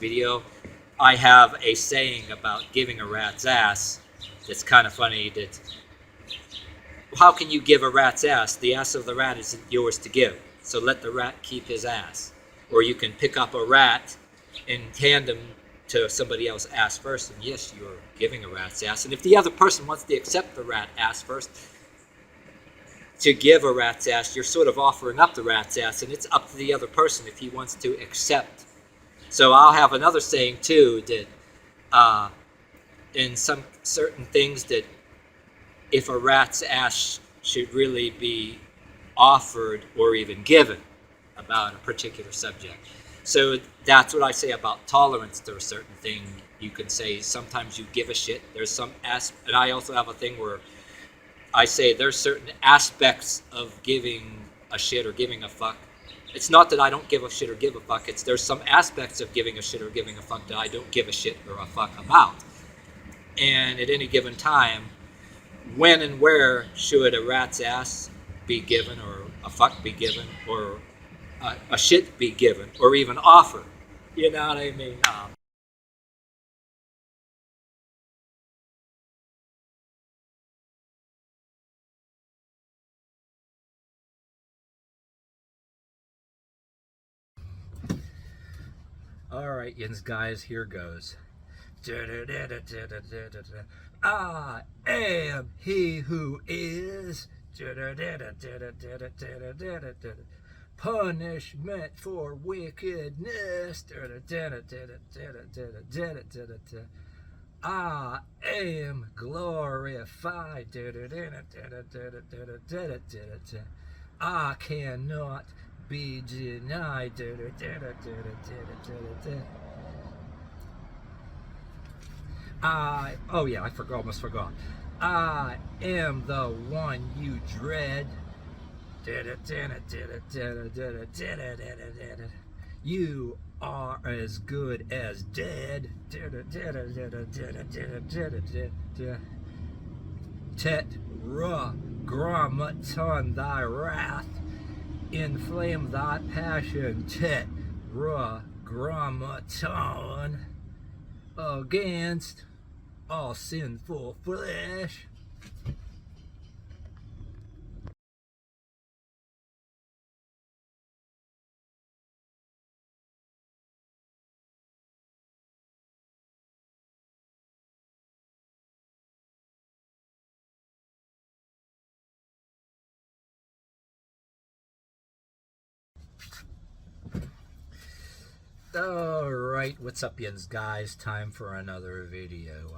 video, I have a saying about giving a rat's ass that's kind of funny. That how can you give a rat's ass? The ass of the rat isn't yours to give, so let the rat keep his ass. Or you can pick up a rat and hand him to somebody else ass first, and yes, you're giving a rat's ass. And if the other person wants to accept the rat ass first, to give a rat's ass, you're sort of offering up the rat's ass, and it's up to the other person if he wants to accept. So I'll have another saying too, that in some certain things, that if a rat's ass should really be offered or even given about a particular subject. So that's what I say about tolerance to a certain thing. You can say sometimes you give a shit. There's some and I also have a thing where I say there's certain aspects of giving a shit or giving a fuck. It's not that I don't give a shit or give a fuck. It's there's some aspects of giving a shit or giving a fuck that I don't give a shit or a fuck about. And at any given time, when and where should a rat's ass be given, or a fuck be given, or a shit be given, or even offered? You know what I mean? Alright, yins guys, here goes. I am he who is punishment for wickedness. I am glorified. I cannot be denied. Almost forgot. I am the one you dread. You are as good as dead. Tetragrammaton thy wrath, inflame thy passion. Tetragrammaton against all sinful flesh. Alright, what's up, yins guys? Time for another video.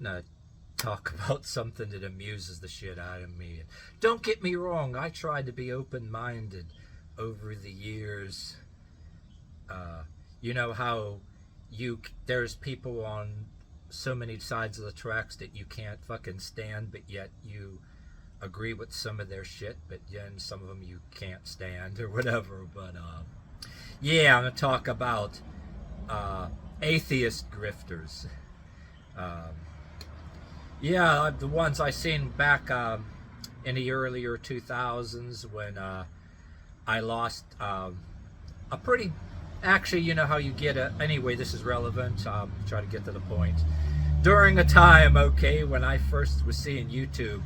Gonna talk about something that amuses the shit out of me. Don't get me wrong, I tried to be open-minded over the years. You know how there's people on so many sides of the tracks that you can't fucking stand, but yet you agree with some of their shit, but then some of them you can't stand or whatever. But yeah, I'm gonna talk about atheist grifters. Yeah, the ones I seen back in the earlier 2000s when I lost a pretty... Actually, you know how you get anyway, this is relevant. Try to get to the point. During a time, okay, when I first was seeing YouTube,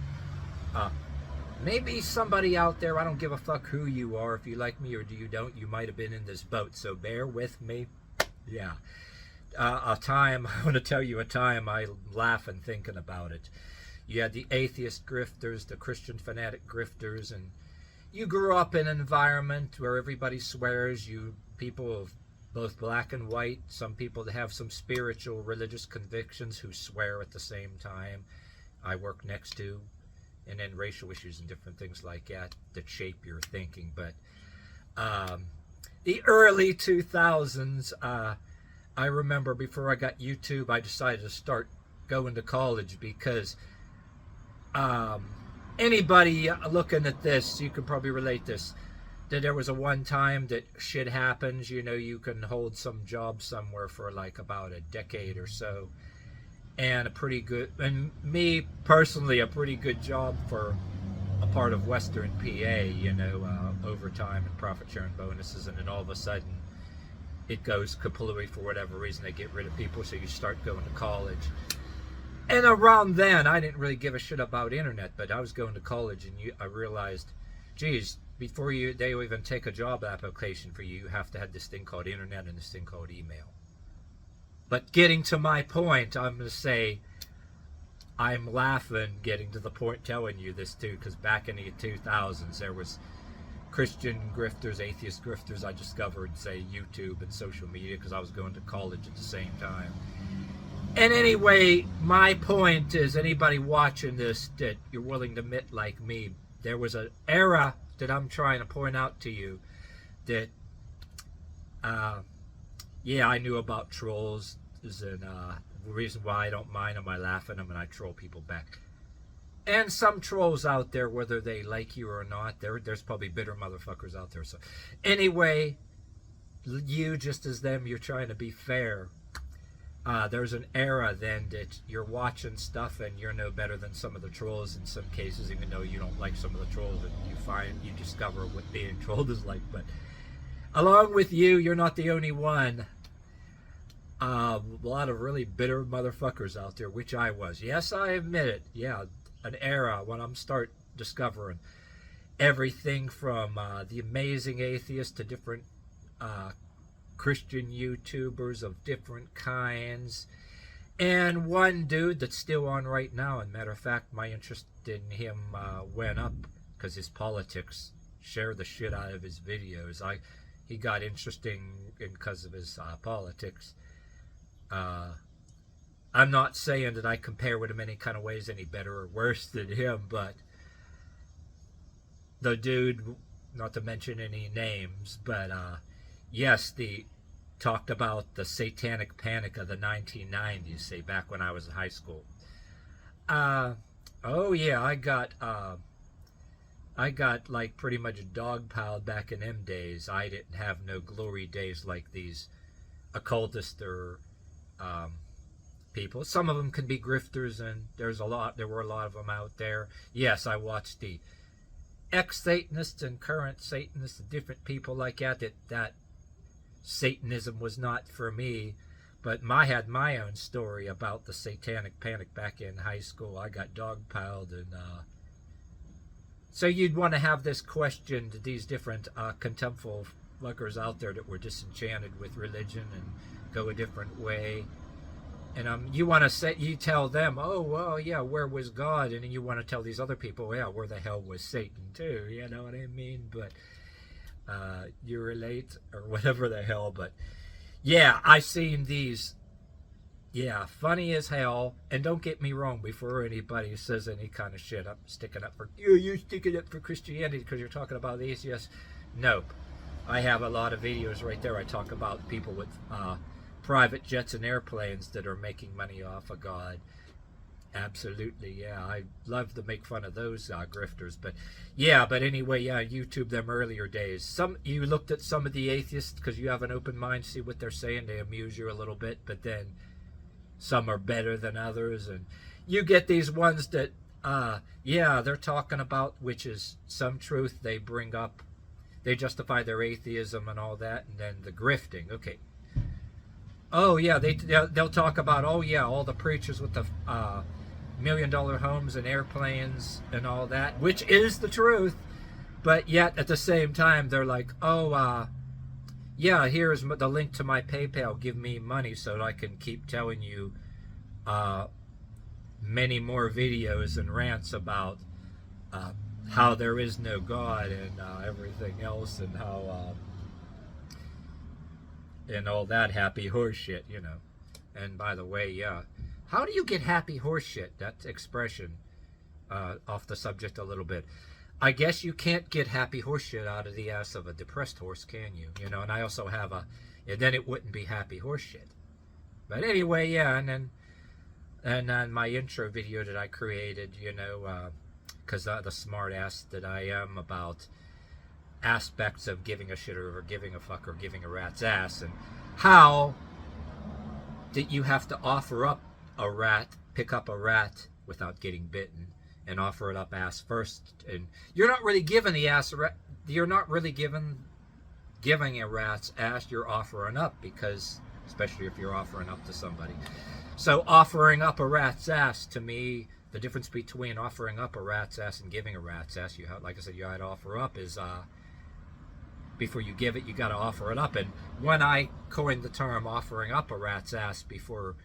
maybe somebody out there, I don't give a fuck who you are, if you like me or you don't, you might have been in this boat, so bear with me. Yeah. A time, I want to tell you a time I laugh and thinking about it. You had the atheist grifters, the Christian fanatic grifters, and you grew up in an environment where everybody swears. You people of both black and white, some people that have some spiritual religious convictions who swear at the same time. I work next to, and then racial issues and different things like that shape your thinking. But the early 2000s, I remember before I got YouTube, I decided to start going to college because anybody looking at this, you can probably relate this, that there was a one time that shit happens, you know, you can hold some job somewhere for like about a decade or so, and and me personally, a pretty good job for a part of Western PA, you know, overtime and profit sharing bonuses, and then all of a sudden it goes completely for whatever reason. They get rid of people, so you start going to college. And around then, I didn't really give a shit about internet, but I was going to college, and I realized, geez, before they even take a job application for you, you have to have this thing called internet and this thing called email. But getting to my point, I'm going to say, I'm laughing getting to the point telling you this too, because back in the 2000s, there was Christian grifters, atheist grifters. I discovered, say, YouTube and social media because I was going to college at the same time. And anyway, my point is, anybody watching this that you're willing to admit like me, there was an era that I'm trying to point out to you that, yeah, I knew about trolls, and the reason why I don't mind them, I laugh at them and I troll people back. And some trolls out there, whether they like you or not, there's probably bitter motherfuckers out there. So anyway, you just as them, you're trying to be fair. There's an era then that you're watching stuff and you're no better than some of the trolls in some cases, even though you don't like some of the trolls, and you discover what being trolled is like. But along with you, you're not the only one. A lot of really bitter motherfuckers out there, which I was. Yes, I admit it. Yeah, an era when I'm start discovering everything from the amazing atheist to different Christian YouTubers of different kinds, and one dude that's still on right now. And matter of fact, my interest in him went up because his politics share the shit out of his videos. He got interesting because of his politics. I'm not saying that I compare with him any kind of ways any better or worse than him, but the dude, not to mention any names, but yes, talked about the Satanic Panic of the 1990s, say back when I was in high school. Oh yeah, I got like pretty much dogpiled back in them days. I didn't have no glory days like these occultists or people. Some of them can be grifters, and there were a lot of them out there. Yes, I watched the ex-Satanists and current Satanists and different people like that Satanism was not for me, but I had my own story about the Satanic Panic back in high school. I got dogpiled, and so you'd want to have this question to these different contemptful fuckers out there that were disenchanted with religion and go a different way. And you want to you tell them, oh, well, yeah, where was God? And then you want to tell these other people, yeah, where the hell was Satan too? You know what I mean? But you relate or whatever the hell. But yeah, I seen these, yeah, funny as hell. And don't get me wrong, before anybody says any kind of shit, I'm sticking up for you're sticking up for Christianity because you're talking about atheists. Nope. I have a lot of videos right there. I talk about people with private jets and airplanes that are making money off of God. Absolutely, yeah. I love to make fun of those grifters. But yeah, but anyway, yeah, YouTube them earlier days. You looked at some of the atheists because you have an open mind, see what they're saying. They amuse you a little bit, but then some are better than others. And you get these ones that, yeah, they're talking about, which is some truth they bring up. They justify their atheism and all that, and then the grifting. Okay. Oh yeah, they'll talk about, oh yeah, all the preachers with the $1 million homes and airplanes and all that, which is the truth. But yet at the same time, they're like, oh, yeah, here's the link to my PayPal. Give me money so that I can keep telling you many more videos and rants about how there is no God and everything else, and how and all that happy horse shit, you know. And by the way, yeah, how do you get happy horse shit? That expression, off the subject a little bit. I guess you can't get happy horse shit out of the ass of a depressed horse, can you? You know, and I also have and then it wouldn't be happy horse shit. But anyway, yeah, and then my intro video that I created, you know, because the smart ass that I am about aspects of giving a shit or giving a fuck or giving a rat's ass, and how that you have to offer up a rat, pick up a rat without getting bitten, and offer it up ass first. And you're not really given the ass, you're not really given giving a rat's ass, you're offering up, because especially if you're offering up to somebody. So offering up a rat's ass, to me, the difference between offering up a rat's ass and giving a rat's ass, you have, like I said, you had to offer up, is before you give it, you got to offer it up. And when I coined the term offering up a rat's ass before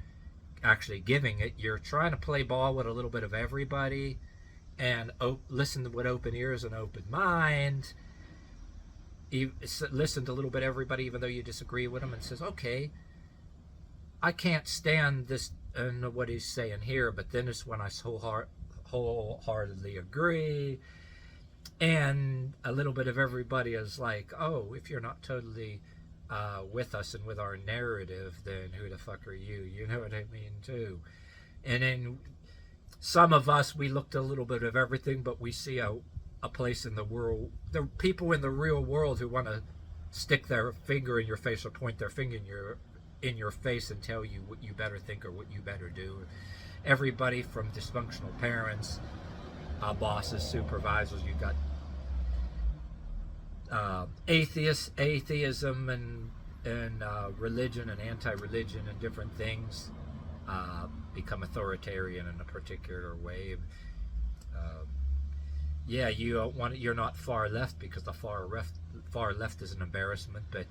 actually giving it, you're trying to play ball with a little bit of everybody and listen with open ears and open mind. You listen to a little bit of everybody, even though you disagree with them, and says, okay, I can't stand this and what he's saying here, but then it's when I wholeheartedly agree. And a little bit of everybody is like, oh, if you're not totally with us and with our narrative, then who the fuck are you? You know what I mean, too. And then some of us, we looked a little bit of everything, but we see a place in the world. There are people in the real world who want to stick their finger in your face or point their finger in your face and tell you what you better think or what you better do. Everybody from dysfunctional parents, bosses, supervisors. You got atheism and religion and anti-religion and different things become authoritarian in a particular way. Yeah, you're not far left, because the far left is an embarrassment. But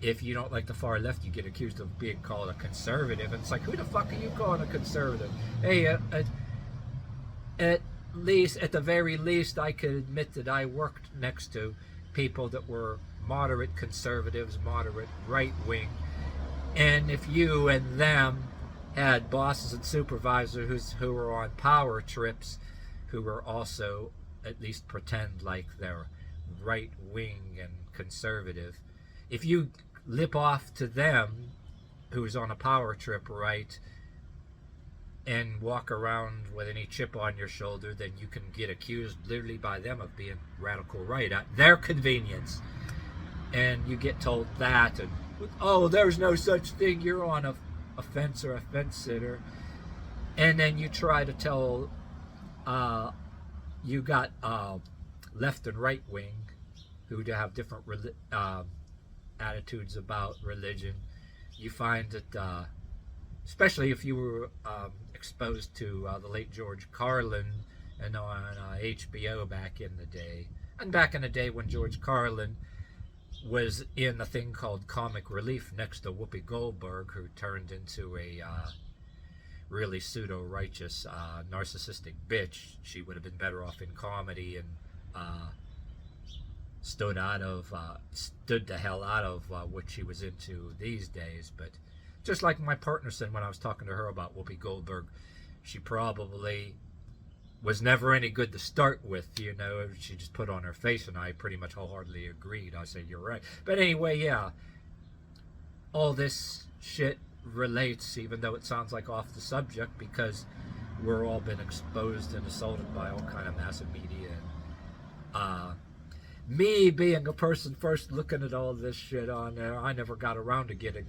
if you don't like the far left, you get accused of being called a conservative, and it's like, who the fuck are you calling a conservative? Hey, at the very least, I could admit that I worked next to people that were moderate conservatives, moderate right-wing, and if you and them had bosses and supervisors who were on power trips, who were also at least pretend like they're right-wing and conservative, if you lip off to them, who's on a power trip, right, and walk around with any chip on your shoulder, then you can get accused literally by them of being radical right at their convenience. And you get told that, and oh, there's no such thing, you're on a fence or a fence sitter. And then you try to tell you got left and right wing who have different attitudes about religion. You find that especially if you were exposed to the late George Carlin and on HBO back in the day. And back in the day when George Carlin was in a thing called Comic Relief next to Whoopi Goldberg, who turned into a really pseudo-righteous, narcissistic bitch. She would have been better off in comedy and stood the hell out of what she was into these days. But just like my partner said when I was talking to her about Whoopi Goldberg, she probably was never any good to start with, you know. She just put on her face, and I pretty much wholeheartedly agreed. I said, you're right. But anyway, yeah, all this shit relates, even though it sounds like off the subject, because we're all been exposed and assaulted by all kind of massive media. And me being a person first looking at all this shit on there, I never got around to getting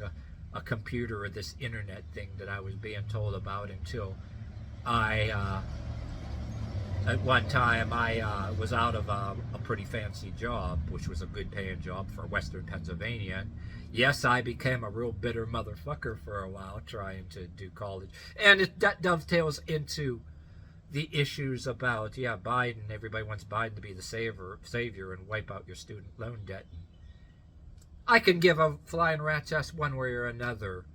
a computer or this internet thing that I was being told about until I at one time I was out of a pretty fancy job, which was a good paying job for Western Pennsylvania. Yes, I became a real bitter motherfucker for a while trying to do college. And that dovetails into the issues about, yeah, Biden. Everybody wants Biden to be the savior and wipe out your student loan debt. I can give a flying rat's ass one way or another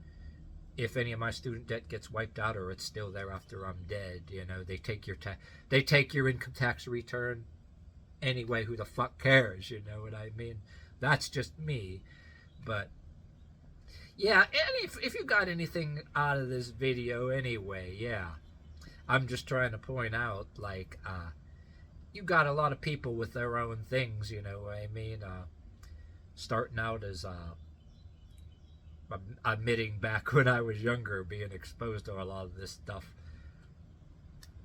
if any of my student debt gets wiped out or it's still there after I'm dead. You know, they take your income tax return anyway. Who the fuck cares? You know what I mean? That's just me. But yeah, and if you got anything out of this video anyway, yeah, I'm just trying to point out, like, you got a lot of people with their own things, you know what I mean? Starting out as admitting back when I was younger, being exposed to a lot of this stuff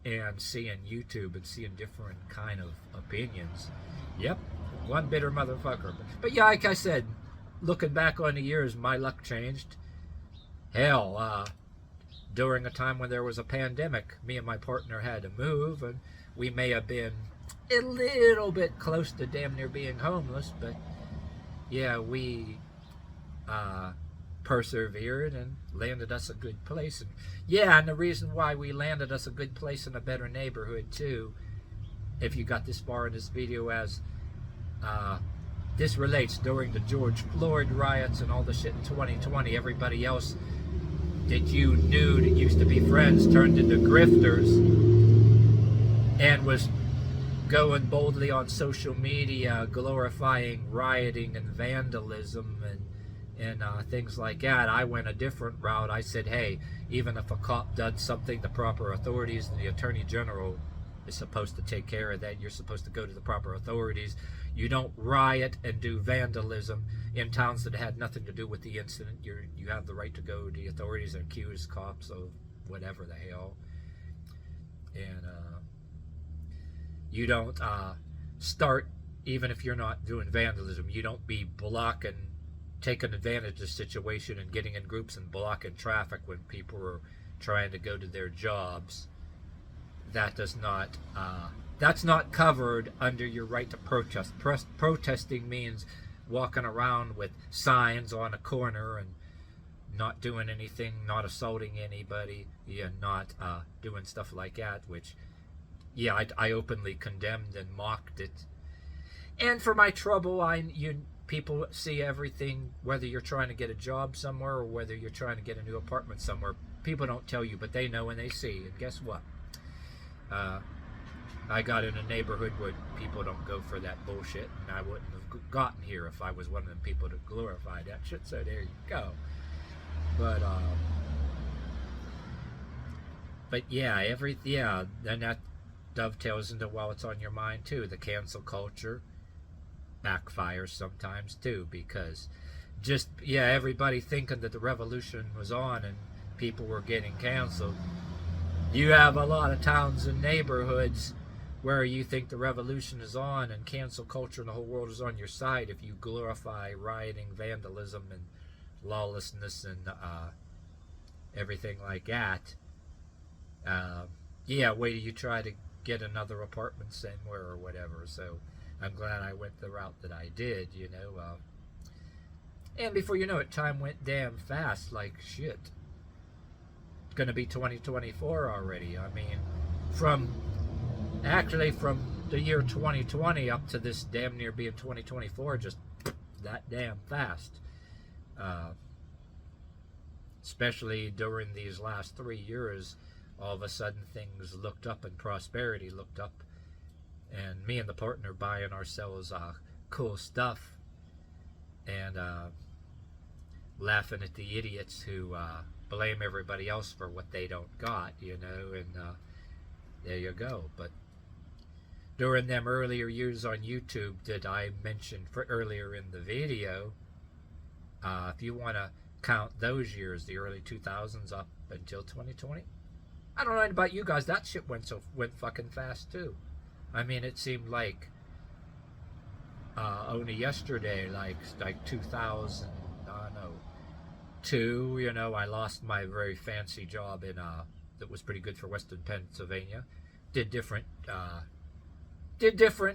and seeing YouTube and seeing different kind of opinions. Yep, one bitter motherfucker. But yeah, like I said, looking back on the years, my luck changed. Hell, during a time when there was a pandemic, me and my partner had to move, and we may have been a little bit close to damn near being homeless, but yeah, we persevered and landed us a good place. And yeah, and the reason why we landed us a good place in a better neighborhood too, if you got this far in this video, as this relates during the George Floyd riots and all the shit in 2020, everybody else that you knew that used to be friends turned into grifters and was going boldly on social media glorifying rioting and vandalism and things like that. I went a different route. I said, hey, even if a cop does something, the proper authorities, the Attorney General is supposed to take care of that. You're supposed to go to the proper authorities. You don't riot and do vandalism in towns that had nothing to do with the incident. You have the right to go to the authorities and accuse cops of whatever the hell. And you don't start, even if you're not doing vandalism, you don't be blocking, taking advantage of the situation and getting in groups and blocking traffic when people are trying to go to their jobs. That does not, that's not covered under your right to protest. Protesting means walking around with signs on a corner and not doing anything, not assaulting anybody, not doing stuff like that, which, yeah, I openly condemned and mocked it. And for my trouble, people see everything, whether you're trying to get a job somewhere or whether you're trying to get a new apartment somewhere. People don't tell you, but they know and they see. And guess what? I got in a neighborhood where people don't go for that bullshit, and I wouldn't have gotten here if I was one of them people to glorify that shit. So there you go. But yeah, then that dovetails into, while it's on your mind too, the cancel culture backfires sometimes too, because everybody thinking that the revolution was on and people were getting canceled. You have a lot of towns and neighborhoods where you think the revolution is on and cancel culture and the whole world is on your side if you glorify rioting, vandalism, and lawlessness and everything like that. Wait till you try to get another apartment somewhere or whatever. So I'm glad I went the route that I did, and before you know it, time went damn fast like shit. It's going to be 2024 already. I mean, from the year 2020 up to this damn near being 2024, just that damn fast. Especially during these last 3 years, all of a sudden things looked up and prosperity looked up, and me and the partner buying ourselves cool stuff and laughing at the idiots who blame everybody else for what they don't got, and there you go. But during them earlier years on YouTube that I mentioned earlier in the video, if you want to count those years, the early 2000s up until 2020, I don't know about you guys, that shit went fucking fast too. I mean, it seemed like only yesterday, like 2000, I lost my very fancy job in that was pretty good for Western Pennsylvania. Did different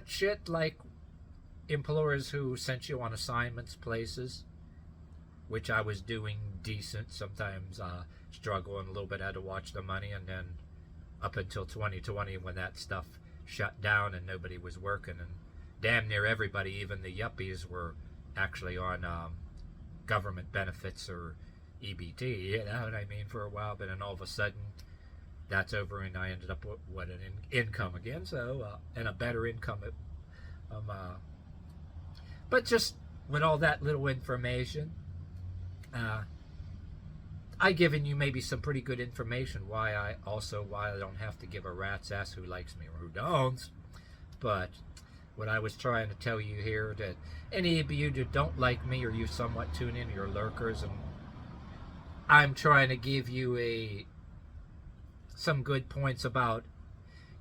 shit, like employers who sent you on assignments places, which I was doing decent. Sometimes struggling a little bit, had to watch the money, and then up until 2020 when that stuff shut down and nobody was working, and damn near everybody, even the yuppies, were actually on government benefits or EBT, you know what I mean, for a while. But then all of a sudden that's over and I ended up with an income again, so and a better income. But just with all that little information, I given you maybe some pretty good information why I don't have to give a rat's ass who likes me or who don't. But what I was trying to tell you here, that any of you that don't like me or you somewhat tune in, you're lurkers, and I'm trying to give you some good points about,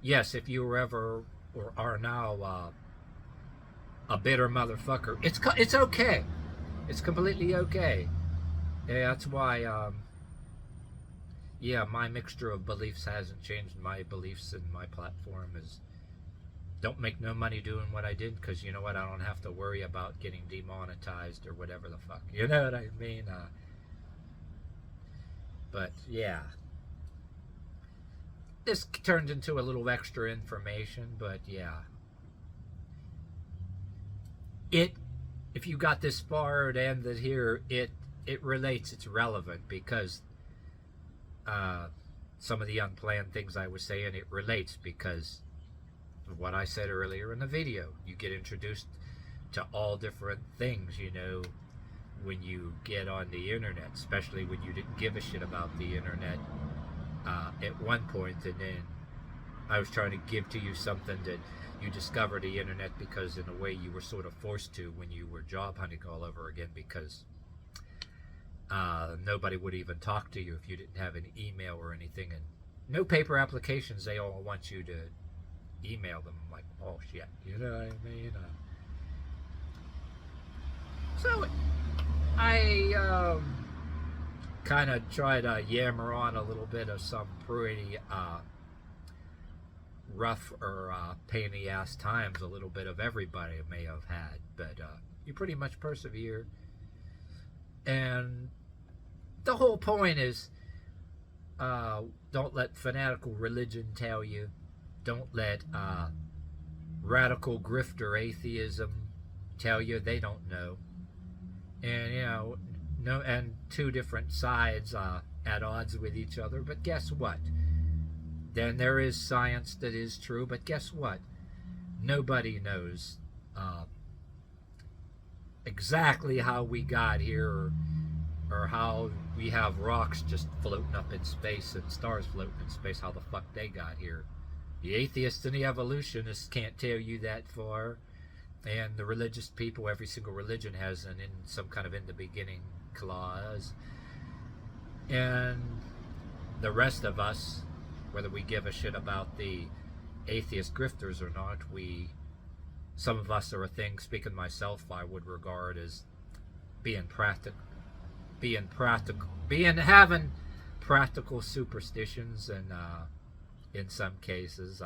yes, if you were ever or are now a bitter motherfucker, it's okay. It's completely okay. Yeah, that's why my mixture of beliefs hasn't changed. My beliefs and my platform don't make no money doing what I did, because you know what, I don't have to worry about getting demonetized or whatever the fuck, you know what I mean? But yeah, this turned into a little extra information, but yeah, if you got this far and ended here, it relates, it's relevant, because some of the unplanned things I was saying, it relates because of what I said earlier in the video. You get introduced to all different things, you know, when you get on the internet, especially when you didn't give a shit about the internet at one point, and then I was trying to give to you something that you discovered the internet because in a way you were sort of forced to when you were job hunting all over again, because nobody would even talk to you if you didn't have an email or anything, and no paper applications. They all want you to email them. I'm like, oh shit, you know what I mean? So I kind of try to yammer on a little bit of some pretty rough or pain in the ass times. A little bit of everybody may have had, but you pretty much persevere. And the whole point is, don't let fanatical religion tell you. Don't let radical grifter atheism tell you they don't know. And you know, no, and two different sides at odds with each other. But guess what? Then there is science that is true. But guess what? Nobody knows exactly how we got here, or how we have rocks just floating up in space and stars floating in space, how the fuck they got here. The atheists and the evolutionists can't tell you that far, and the religious people, every single religion has in some kind of in the beginning clause, and the rest of us, whether we give a shit about the atheist grifters or not, some of us are a thing, speaking myself, I would regard as having practical superstitions, and in some cases,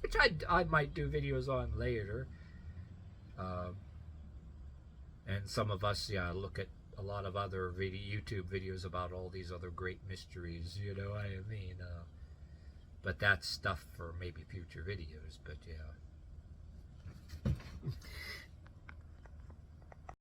which I might do videos on later. And some of us, yeah, look at a lot of other YouTube videos about all these other great mysteries, you know what I mean? But that's stuff for maybe future videos, but yeah.